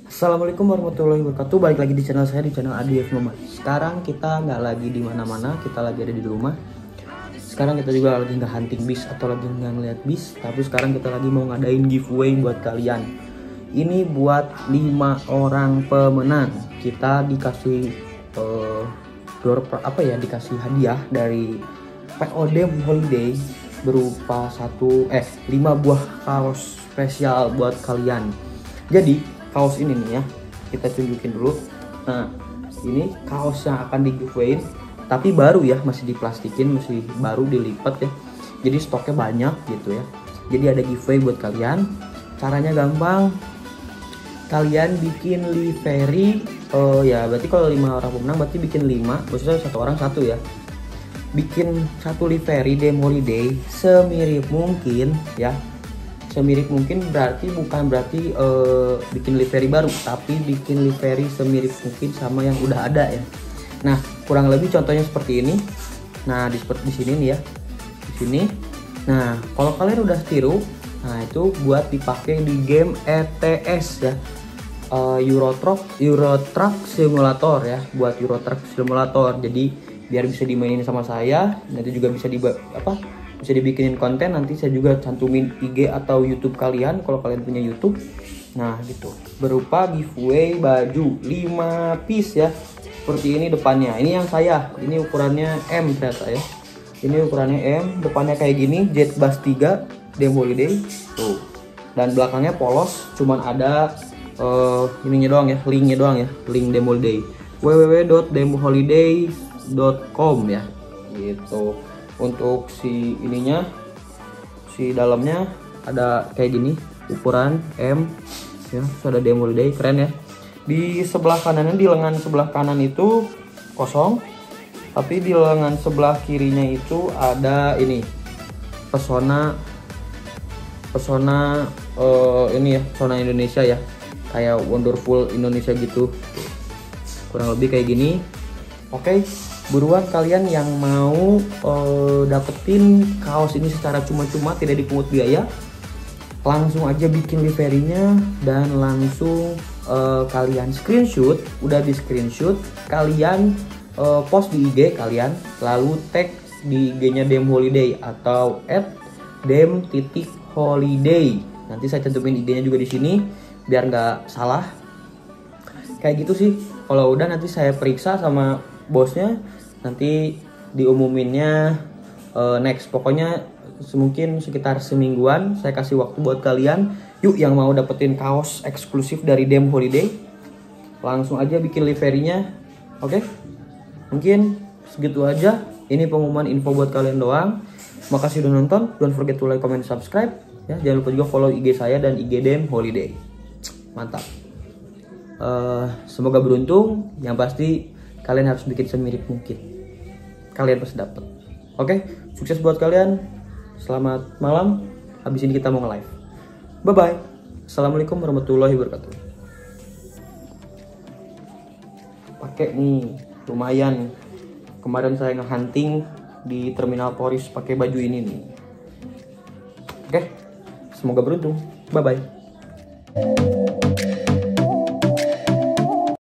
Assalamualaikum warahmatullahi wabarakatuh. Balik lagi di channel saya, di channel ADF Nomad. Sekarang kita nggak lagi di mana-mana, kita lagi ada di rumah. Sekarang kita juga lagi nggak hunting bis atau lagi nggak ngeliat bis, tapi sekarang kita lagi mau ngadain giveaway buat kalian. Ini buat 5 orang pemenang. Kita dikasih dikasih hadiah dari PO Dem Holiday berupa 5 buah kaos spesial buat kalian. Jadi kaos ini nih ya, kita tunjukin dulu. Nah, ini kaos yang akan di giveaway, tapi baru ya, masih diplastikin, masih baru dilipat ya. Jadi stoknya banyak gitu ya. Jadi ada giveaway buat kalian. Caranya gampang. Kalian bikin livery, ya berarti kalau 5 orang pemenang berarti bikin 5, maksudnya 1 orang 1 ya. Bikin 1 livery Dem Holiday semirip mungkin ya. Semirip mungkin bukan berarti bikin livery baru, tapi bikin livery semirip mungkin sama yang udah ada ya. Nah, kurang lebih contohnya seperti ini. Nah, di sini nih ya, di sini. Nah, kalau kalian udah tiru, nah itu buat dipakai di game ETS ya, Euro Truck Simulator ya, buat Euro Truck Simulator. Jadi biar bisa dimainin sama saya, nanti juga bisa bisa dibikinin konten, nanti saya juga cantumin IG atau YouTube kalian kalau kalian punya YouTube. Nah gitu, berupa giveaway baju 5 piece ya, seperti ini depannya. Ini yang saya, ini ukurannya M ternyata ya. Ini ukurannya M, depannya kayak gini, Jet Bass 3 Dem Holiday tuh, dan belakangnya polos, cuman ada ininya doang ya, linknya doang ya, link Dem Holiday, www.demholiday.com ya gitu. Untuk si ininya, si dalamnya ada kayak gini, ukuran M ya, ada Dem Holiday, keren ya. Di sebelah kanannya, di lengan sebelah kanan itu kosong, tapi di lengan sebelah kirinya itu ada ini pesona ini ya, pesona Indonesia ya, kayak wonderful Indonesia gitu, kurang lebih kayak gini. Oke, buruan kalian yang mau dapetin kaos ini secara cuma-cuma, tidak dipungut biaya, langsung aja bikin liverynya dan langsung kalian screenshot. Udah di screenshot, kalian post di IG kalian, lalu tag di IG-nya Dem Holiday atau @dem_holiday. Nanti saya cantumin IG-nya juga di sini biar nggak salah. Kayak gitu sih. Kalau udah nanti saya periksa sama bosnya, nanti diumuminnya next. Pokoknya mungkin sekitar semingguan saya kasih waktu buat kalian. Yuk yang mau dapetin kaos eksklusif dari Dem Holiday, langsung aja bikin liverynya. Oke, mungkin segitu aja. Ini pengumuman info buat kalian doang. Makasih udah nonton. Don't forget to like, comment, subscribe ya. Jangan lupa juga follow IG saya dan IG Dem Holiday. Mantap. Semoga beruntung. Yang pasti kalian harus bikin semirip mungkin, kalian pasti dapet. Oke, sukses buat kalian. Selamat malam. Habis ini kita mau nge-live. Bye bye. Assalamualaikum warahmatullahi wabarakatuh. Pakai nih, lumayan. Kemarin saya nge-hunting di Terminal Poris pakai baju ini nih. Oke, semoga beruntung. Bye bye.